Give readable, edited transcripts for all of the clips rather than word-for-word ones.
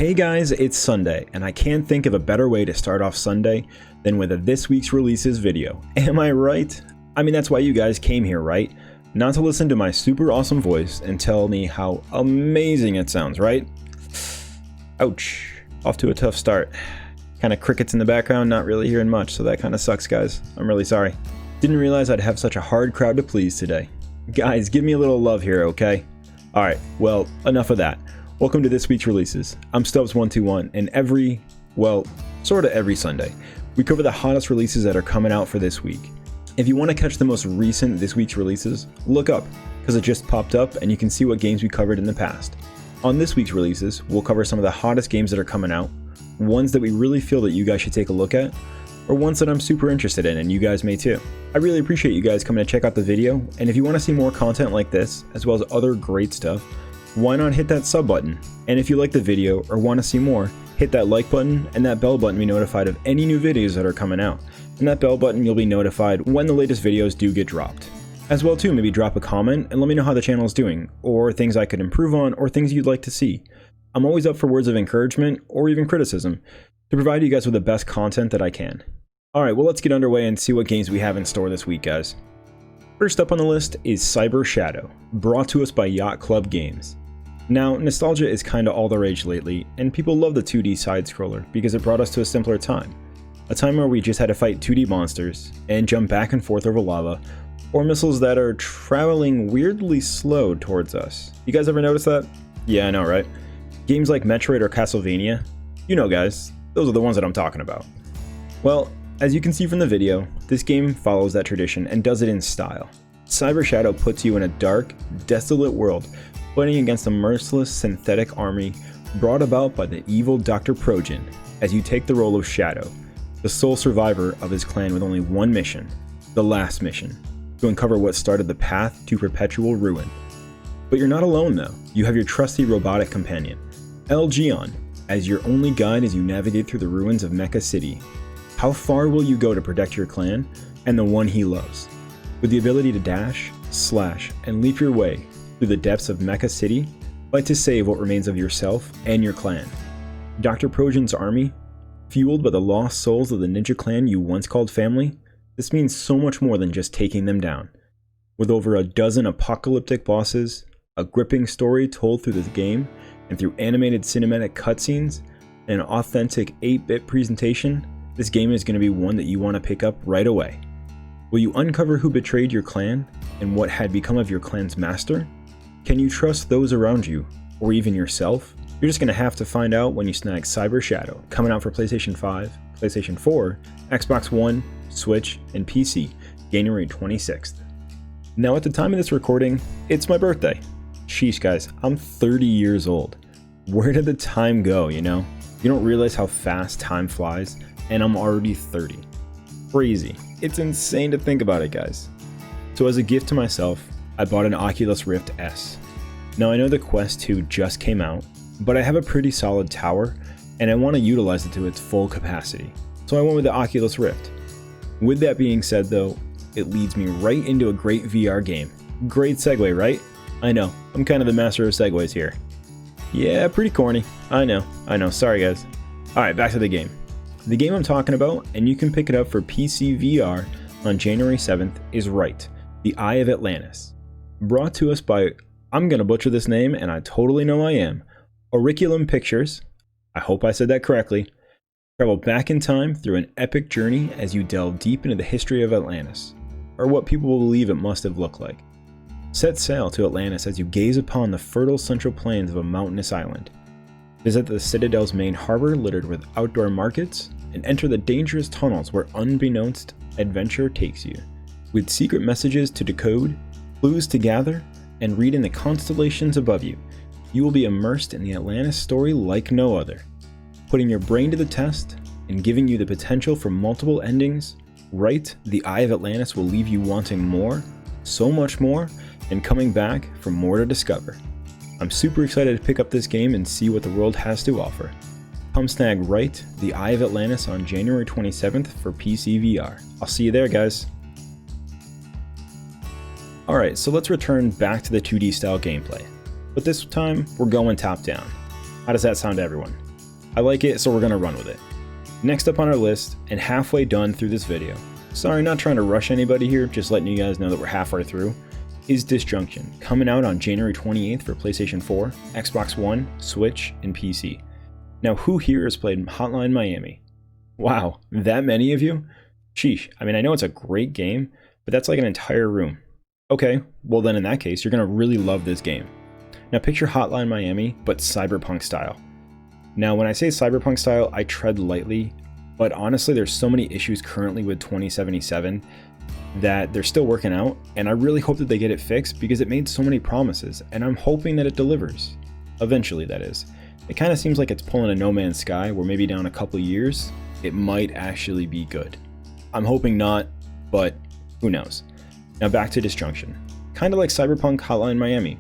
Hey guys, it's Sunday, and I can't think of a better way to start off Sunday than with a this week's releases video. Am I right? I mean, that's why you guys came here, right? Not to listen to my super awesome voice and tell me how amazing it sounds, right? Ouch. Off to a tough start. Kind of crickets in the background, not really hearing much, so that kind of sucks, guys. I'm really sorry. Didn't realize I'd have such a hard crowd to please today. Guys, give me a little love here, okay? Alright, well, enough of that. Welcome to this week's releases. I'm Stubbs121, and sorta every Sunday, we cover the hottest releases that are coming out for this week. If you want to catch the most recent this week's releases, look up, because it just popped up and you can see what games we covered in the past. On this week's releases, we'll cover some of the hottest games that are coming out, ones that we really feel that you guys should take a look at, or ones that I'm super interested in and you guys may too. I really appreciate you guys coming to check out the video, and if you want to see more content like this, as well as other great stuff, why not hit that sub button? And if you like the video or want to see more, hit that like button and that bell button to be notified of any new videos that are coming out. And that bell button, you'll be notified when the latest videos do get dropped. As well too, maybe drop a comment and let me know how the channel is doing, or things I could improve on, or things you'd like to see. I'm always up for words of encouragement or even criticism to provide you guys with the best content that I can. Alright, well, let's get underway and see what games we have in store this week, guys. First up on the list is Cyber Shadow, brought to us by Yacht Club Games. Now, nostalgia is kinda all the rage lately, and people love the 2D side-scroller because it brought us to a simpler time. A time where we just had to fight 2D monsters, and jump back and forth over lava, or missiles that are traveling weirdly slow towards us. You guys ever notice that? Yeah, I know, right? Games like Metroid or Castlevania, you know guys, those are the ones that I'm talking about. Well, as you can see from the video, this game follows that tradition and does it in style. Cyber Shadow puts you in a dark, desolate world, fighting against a merciless synthetic army brought about by the evil Dr. Projan, as you take the role of Shadow, the sole survivor of his clan with only one mission, the last mission, to uncover what started the path to perpetual ruin. But you're not alone though. You have your trusty robotic companion, Elgion, as your only guide as you navigate through the ruins of Mecha City. How far will you go to protect your clan and the one he loves? With the ability to dash, slash, and leap your way through the depths of Mecha City, fight to save what remains of yourself and your clan. Dr. Projan's army, fueled by the lost souls of the ninja clan you once called family, this means so much more than just taking them down. With over a dozen apocalyptic bosses, a gripping story told through the game, and through animated cinematic cutscenes, and an authentic 8-bit presentation, this game is going to be one that you want to pick up right away. Will you uncover who betrayed your clan, and what had become of your clan's master? Can you trust those around you, or even yourself? You're just going to have to find out when you snag Cyber Shadow, coming out for PlayStation 5, PlayStation 4, Xbox One, Switch, and PC, January 26th. Now at the time of this recording, it's my birthday. Sheesh guys, I'm 30 years old. Where did the time go, you know? You don't realize how fast time flies, and I'm already 30. Crazy. It's insane to think about it, guys. So as a gift to myself, I bought an Oculus Rift S. Now I know the Quest 2 just came out, but I have a pretty solid tower, and I want to utilize it to its full capacity. So I went with the Oculus Rift. With that being said though, it leads me right into a great VR game. Great segue, right? I know, I'm kind of the master of segues here. Yeah, pretty corny. I know, sorry guys. Alright, back to the game. The game I'm talking about, and you can pick it up for PC VR on January 7th, is Ryte, the Eye of Atlantis. Brought to us by, I'm gonna butcher this name, and I totally know I am, Auriculum Pictures. I hope I said that correctly. Travel back in time through an epic journey as you delve deep into the history of Atlantis, or what people believe it must have looked like. Set sail to Atlantis as you gaze upon the fertile central plains of a mountainous island. Visit the Citadel's main harbor littered with outdoor markets, and enter the dangerous tunnels where unbeknownst adventure takes you. With secret messages to decode, clues to gather, and read in the constellations above you, you will be immersed in the Atlantis story like no other. Putting your brain to the test, and giving you the potential for multiple endings, Ryte, the Eye of Atlantis will leave you wanting more, so much more, and coming back for more to discover. I'm super excited to pick up this game and see what the world has to offer. Come snag Ryte, the Eye of Atlantis on January 27th for PC VR. I'll see you there, guys. Alright, so let's return back to the 2D style gameplay. But this time, we're going top down. How does that sound to everyone? I like it, so we're gonna run with it. Next up on our list, and halfway done through this video, sorry, not trying to rush anybody here, just letting you guys know that we're halfway through, is Disjunction, coming out on January 28th for PlayStation 4, Xbox One, Switch, and PC. Now, who here has played Hotline Miami? Wow, that many of you? Sheesh, I mean, I know it's a great game, but that's like an entire room. Okay, well then in that case, you're gonna really love this game. Now picture Hotline Miami, but cyberpunk style. Now when I say cyberpunk style, I tread lightly, but honestly there's so many issues currently with 2077 that they're still working out, and I really hope that they get it fixed because it made so many promises, and I'm hoping that it delivers. Eventually, that is. It kind of seems like it's pulling a No Man's Sky, where maybe down a couple years, it might actually be good. I'm hoping not, but who knows. Now back to Disjunction. Kind of like Cyberpunk Hotline Miami,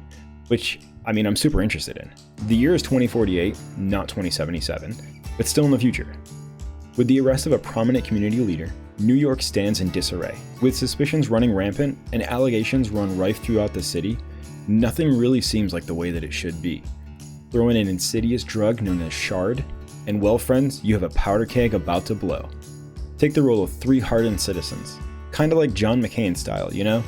which, I mean, I'm super interested in. The year is 2048, not 2077, but still in the future. With the arrest of a prominent community leader, New York stands in disarray. With suspicions running rampant and allegations run rife throughout the city, nothing really seems like the way that it should be. Throw in an insidious drug known as Shard, and well friends, you have a powder keg about to blow. Take the role of 3 hardened citizens, kinda like John McCain style, you know?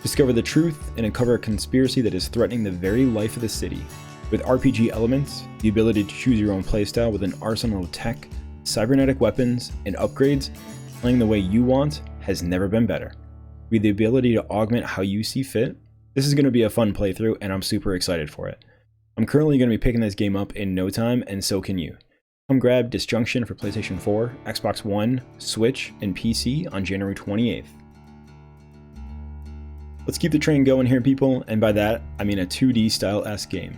Discover the truth and uncover a conspiracy that is threatening the very life of the city. With RPG elements, the ability to choose your own playstyle with an arsenal of tech, cybernetic weapons, and upgrades, playing the way you want has never been better. With the ability to augment how you see fit, this is going to be a fun playthrough and I'm super excited for it. I'm currently going to be picking this game up in no time, and so can you. Come grab Disjunction for PlayStation 4, Xbox One, Switch, and PC on January 28th. Let's keep the train going here, people, and by that, I mean a 2D style-esque game.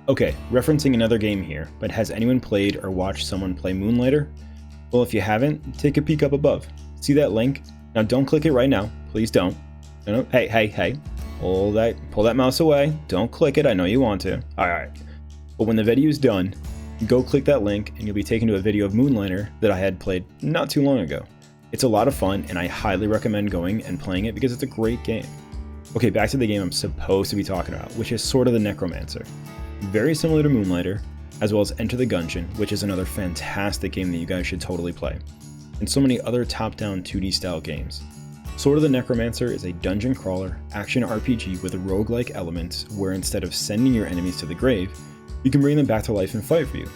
Okay, referencing another game here, but has anyone played or watched someone play Moonlighter? Well, if you haven't, take a peek up above. See that link? Now don't click it right now, please don't. No, hey, pull that mouse away, don't click it, I know you want to. Alright, but when the video is done, go click that link and you'll be taken to a video of Moonlighter that I had played not too long ago. It's a lot of fun and I highly recommend going and playing it because it's a great game. Okay, back to the game I'm supposed to be talking about, which is Sword of the Necromancer. Very similar to Moonlighter, as well as Enter the Gungeon, which is another fantastic game that you guys should totally play, and so many other top-down 2D style games. Sword of the Necromancer is a dungeon crawler action RPG with roguelike elements where instead of sending your enemies to the grave, you can bring them back to life and fight for you.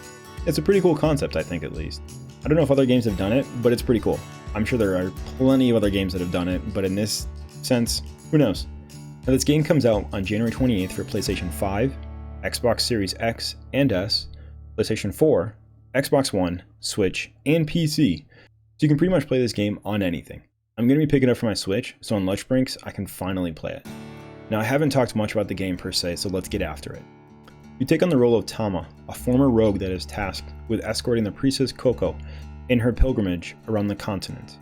It's a pretty cool concept, I think, at least. I don't know if other games have done it, but it's pretty cool. I'm sure there are plenty of other games that have done it, but in this sense, who knows? Now this game comes out on January 28th for PlayStation 5, Xbox Series X and S, PlayStation 4, Xbox One, Switch, and PC, so you can pretty much play this game on anything. I'm going to be picking it up for my Switch, so on lunch breaks, I can finally play it. Now I haven't talked much about the game per se, so let's get after it. You take on the role of Tama, a former rogue that is tasked with escorting the priestess Coco in her pilgrimage around the continent.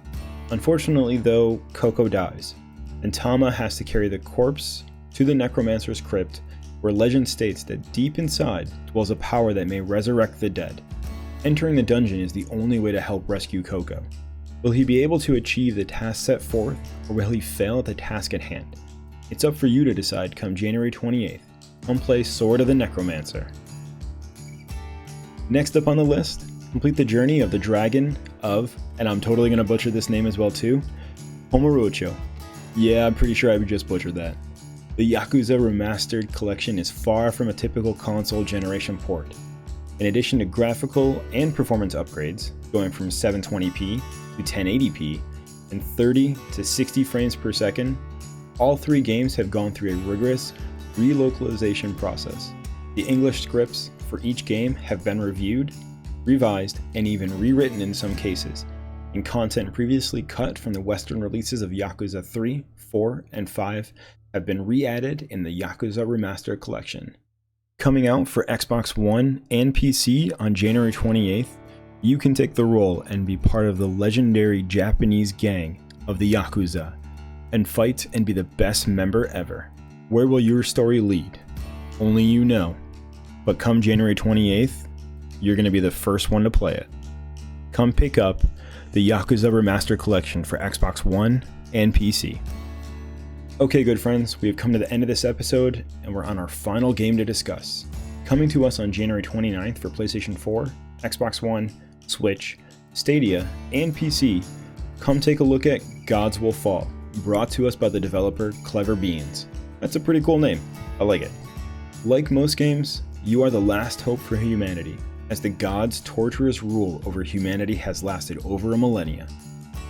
Unfortunately though, Coco dies, and Tama has to carry the corpse to the Necromancer's crypt, where legend states that deep inside dwells a power that may resurrect the dead. Entering the dungeon is the only way to help rescue Coco. Will he be able to achieve the task set forth, or will he fail at the task at hand? It's up for you to decide come January 28th. Come play Sword of the Necromancer. Next up on the list, complete the journey of the dragon of, and I'm totally going to butcher this name as well too, Homorucho. Yeah, I'm pretty sure I just butchered that. The Yakuza Remastered Collection is far from a typical console generation port. In addition to graphical and performance upgrades, going from 720p to 1080p and 30 to 60 frames per second, all 3 games have gone through a rigorous relocalization process. The English scripts for each game have been reviewed, revised, and even rewritten in some cases, and content previously cut from the Western releases of Yakuza 3, 4, and 5 have been re-added in the Yakuza Remastered Collection. Coming out for Xbox One and PC on January 28th, you can take the role and be part of the legendary Japanese gang of the Yakuza, and fight and be the best member ever. Where will your story lead? Only you know. But come January 28th, you're going to be the first one to play it. Come pick up the Yakuza Remastered Collection for Xbox One and PC. Okay, good friends, we have come to the end of this episode, and we're on our final game to discuss. Coming to us on January 29th for PlayStation 4, Xbox One, Switch, Stadia, and PC, come take a look at Gods Will Fall, brought to us by the developer Clever Beans. That's a pretty cool name. I like it. Like most games, you are the last hope for humanity, as the gods' torturous rule over humanity has lasted over a millennia.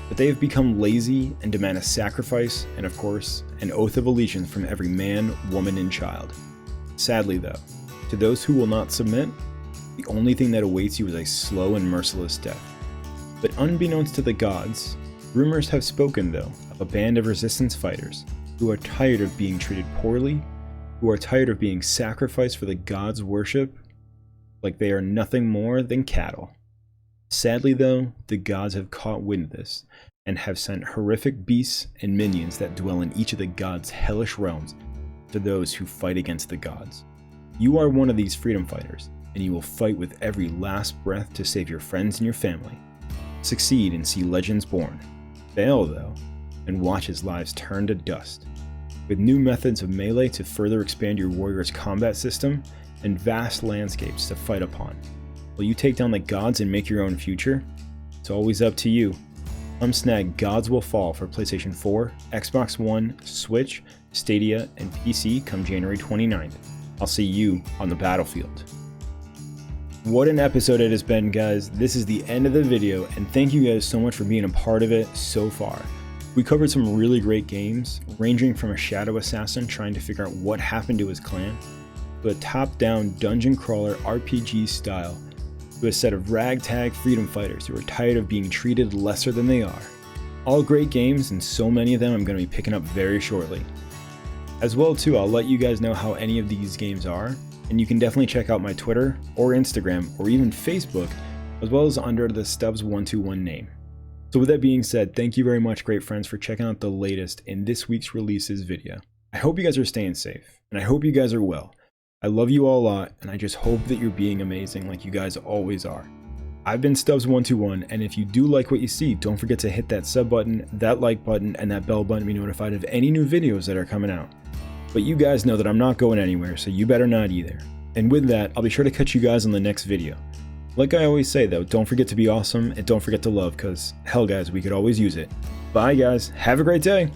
But they have become lazy and demand a sacrifice and, of course, an oath of allegiance from every man, woman, and child. Sadly, though, to those who will not submit, the only thing that awaits you is a slow and merciless death. But unbeknownst to the gods, rumors have spoken, though, of a band of resistance fighters who are tired of being treated poorly, who are tired of being sacrificed for the gods' worship like they are nothing more than cattle. Sadly, though, the gods have caught wind of this and have sent horrific beasts and minions that dwell in each of the gods' hellish realms to those who fight against the gods. You are one of these freedom fighters, and you will fight with every last breath to save your friends and your family. Succeed and see legends born. Fail, though, and watch as lives turn to dust. With new methods of melee to further expand your warrior's combat system, and vast landscapes to fight upon. Will you take down the gods and make your own future? It's always up to you. Come snag Gods Will Fall for PlayStation 4, Xbox One, Switch, Stadia, and PC come January 29th. I'll see you on the battlefield. What an episode it has been, guys. This is the end of the video, and thank you guys so much for being a part of it so far. We covered some really great games, ranging from a shadow assassin trying to figure out what happened to his clan, to a top-down dungeon crawler RPG style, to a set of ragtag freedom fighters who are tired of being treated lesser than they are. All great games, and so many of them I'm going to be picking up very shortly. As well too, I'll let you guys know how any of these games are, and you can definitely check out my Twitter, or Instagram, or even Facebook, as well as under the Stubbs121 name. So with that being said, thank you very much, great friends, for checking out the latest in this week's releases video. I hope you guys are staying safe, and I hope you guys are well. I love you all a lot, and I just hope that you're being amazing like you guys always are. I've been Stubbs121, and if you do like what you see, don't forget to hit that sub button, that like button, and that bell button to be notified of any new videos that are coming out. But you guys know that I'm not going anywhere, so you better not either. And with that, I'll be sure to catch you guys on the next video. Like I always say though, don't forget to be awesome, and don't forget to love, cause hell guys, we could always use it. Bye guys, have a great day!